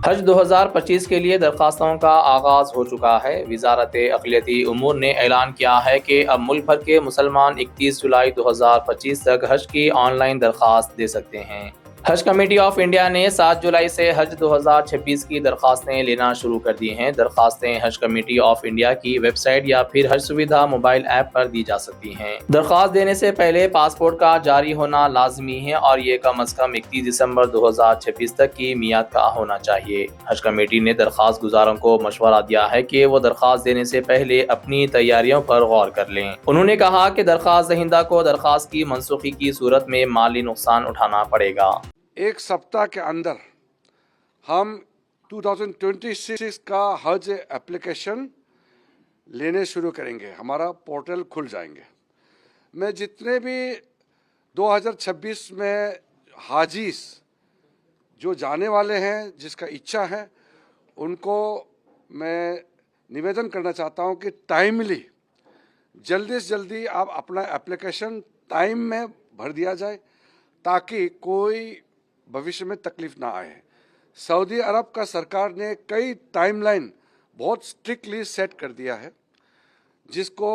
हज 2025 के लिए दरखास्तों का आगाज हो चुका है। वजारत अक़लियती उमूर ने ऐलान किया है कि अब मुल्क भर के मुसलमान 31 जुलाई 2025 तक हज की ऑनलाइन दरखास्त दे सकते हैं। हज कमेटी ऑफ इंडिया ने 7 जुलाई से हज 2026 की दरखास्तें लेना शुरू कर दी हैं। दरखास्तें हज कमेटी ऑफ इंडिया की वेबसाइट या फिर हज सुविधा मोबाइल ऐप पर दी जा सकती हैं। दरखास्त देने से पहले पासपोर्ट का जारी होना लाजमी है और ये कम अज कम 31 दिसंबर 2026 तक की मियाद का होना चाहिए। हज कमेटी ने दरखास्त गुजारों को मशवरा दिया है कि वो दरखास्त देने से पहले अपनी तैयारियों पर गौर कर लें। उन्होंने कहा कि दरखास्त दहिंदा को दरखास्त की मनसूखी की सूरत में माली नुकसान उठाना पड़ेगा। एक सप्ताह के अंदर हम 2026 का हज एप्लीकेशन लेने शुरू करेंगे। हमारा पोर्टल खुल जाएंगे। मैं जितने भी 2026 में हाजीस जो जाने वाले हैं, जिसका इच्छा है, उनको मैं निवेदन करना चाहता हूं कि टाइमली जल्दी से जल्दी आप अपना एप्लीकेशन टाइम में भर दिया जाए ताकि कोई भविष्य में तकलीफ ना आए। सऊदी अरब का सरकार ने कई टाइमलाइन बहुत स्ट्रिक्टली सेट कर दिया है, जिसको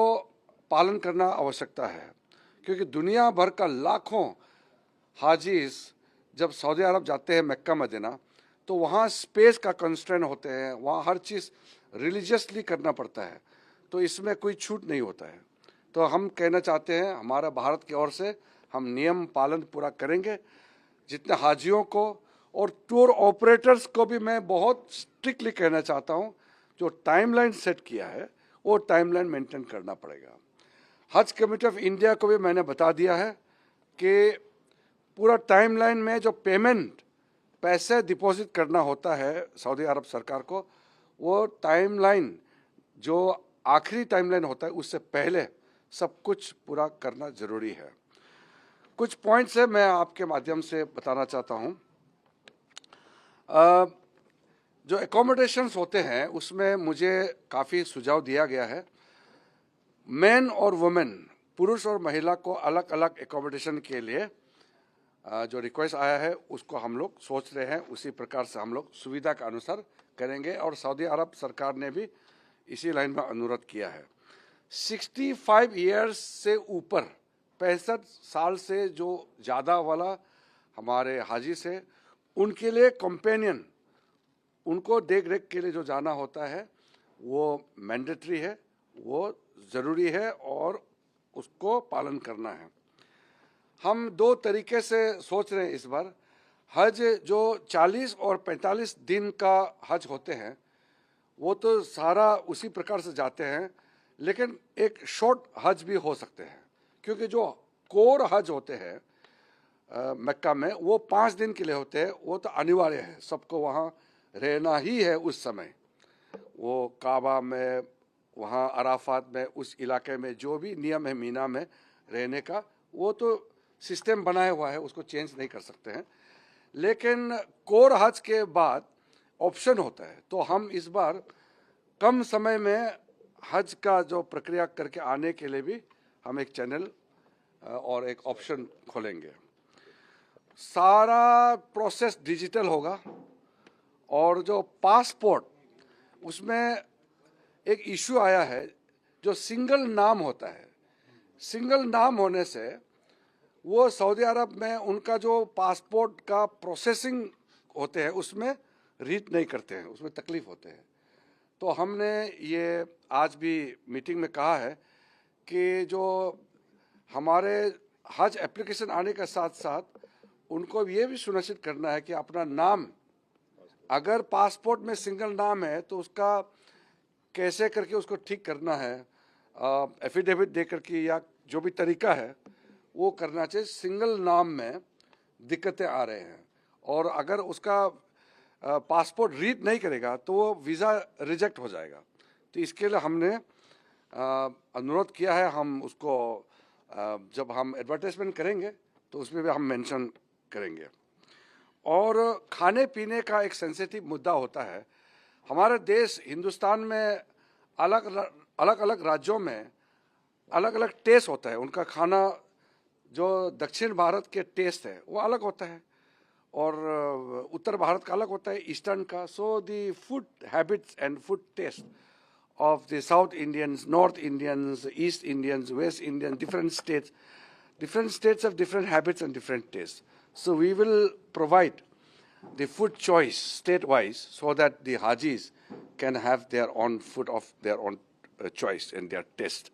पालन करना आवश्यकता है, क्योंकि दुनिया भर का लाखों हाजीज जब सऊदी अरब जाते हैं मक्का मदीना, तो वहाँ स्पेस का कंस्ट्रेंट होते हैं, वहाँ हर चीज़ रिलीजियसली करना पड़ता है, तो इसमें कोई छूट नहीं होता है। तो हम कहना चाहते हैं, हमारा भारत की ओर से हम नियम पालन पूरा करेंगे। जितने हाजियों को और टूर ऑपरेटर्स को भी मैं बहुत स्ट्रिक्टली कहना चाहता हूं, जो टाइमलाइन सेट किया है वो टाइमलाइन मेंटेन करना पड़ेगा। हज कमेटी ऑफ इंडिया को भी मैंने बता दिया है कि पूरा टाइमलाइन में जो पेमेंट पैसे डिपॉजिट करना होता है सऊदी अरब सरकार को, वो टाइमलाइन जो आखिरी टाइमलाइन होता है उससे पहले सब कुछ पूरा करना ज़रूरी है। कुछ पॉइंट्स है मैं आपके माध्यम से बताना चाहता हूँ। जो एकोमोडेशंस होते हैं उसमें मुझे काफ़ी सुझाव दिया गया है। मैन और वुमेन, पुरुष और महिला को अलग अलग एकोमोडेशन के लिए जो रिक्वेस्ट आया है उसको हम लोग सोच रहे हैं, उसी प्रकार से हम लोग सुविधा के अनुसार करेंगे। और सऊदी अरब सरकार ने भी इसी लाइन में अनुरोध किया है। 65 ईयर्स से ऊपर 65 साल से जो ज़्यादा वाला हमारे हाजी से, उनके लिए कंपेनियन, उनको देख रेख के लिए जो जाना होता है वो मैंडेटरी है, वो ज़रूरी है और उसको पालन करना है। हम दो तरीके से सोच रहे हैं इस बार। हज जो 40 और 45 दिन का हज होते हैं वो तो सारा उसी प्रकार से जाते हैं, लेकिन एक शॉर्ट हज भी हो सकते हैं, क्योंकि जो कोर हज होते हैं मक्का में वो 5 दिन के लिए होते हैं। वो तो अनिवार्य है, सबको वहाँ रहना ही है उस समय। वो काबा में, वहाँ अराफात में, उस इलाके में जो भी नियम है मीना में रहने का, वो तो सिस्टम बनाया हुआ है, उसको चेंज नहीं कर सकते हैं। लेकिन कोर हज के बाद ऑप्शन होता है, तो हम इस बार कम समय में हज का जो प्रक्रिया करके आने के लिए भी हम एक चैनल और एक ऑप्शन खोलेंगे। सारा प्रोसेस डिजिटल होगा और जो पासपोर्ट, उसमें एक इशू आया है, जो सिंगल नाम होता है। सिंगल नाम होने से वो सऊदी अरब में उनका जो पासपोर्ट का प्रोसेसिंग होते हैं उसमें रीड नहीं करते हैं, उसमें तकलीफ होते हैं। तो हमने ये आज भी मीटिंग में कहा है कि जो हमारे हज एप्लीकेशन आने के साथ साथ उनको ये भी सुनिश्चित करना है कि अपना नाम, अगर पासपोर्ट में सिंगल नाम है तो उसका कैसे करके उसको ठीक करना है, एफिडेविट दे करके या जो भी तरीका है वो करना चाहिए। सिंगल नाम में दिक्कतें आ रहे हैं और अगर उसका पासपोर्ट रीड नहीं करेगा तो वो वीज़ा रिजेक्ट हो जाएगा। तो इसके लिए हमने अनुरोध किया है। हम उसको जब हम एडवर्टाइजमेंट करेंगे तो उसमें भी हम मेंशन करेंगे। और खाने पीने का एक सेंसिटिव मुद्दा होता है। हमारे देश हिंदुस्तान में अलग अलग राज्यों में अलग अलग टेस्ट होता है। उनका खाना जो दक्षिण भारत के टेस्ट है वो अलग होता है और उत्तर भारत का अलग होता है, ईस्टर्न का. So the food habits and food taste of the South Indians, North Indians, East Indians, West Indians, different states have different habits and different tastes. So we will provide the food choice state-wise so that the Hajis can have their own food of their own choice and their taste.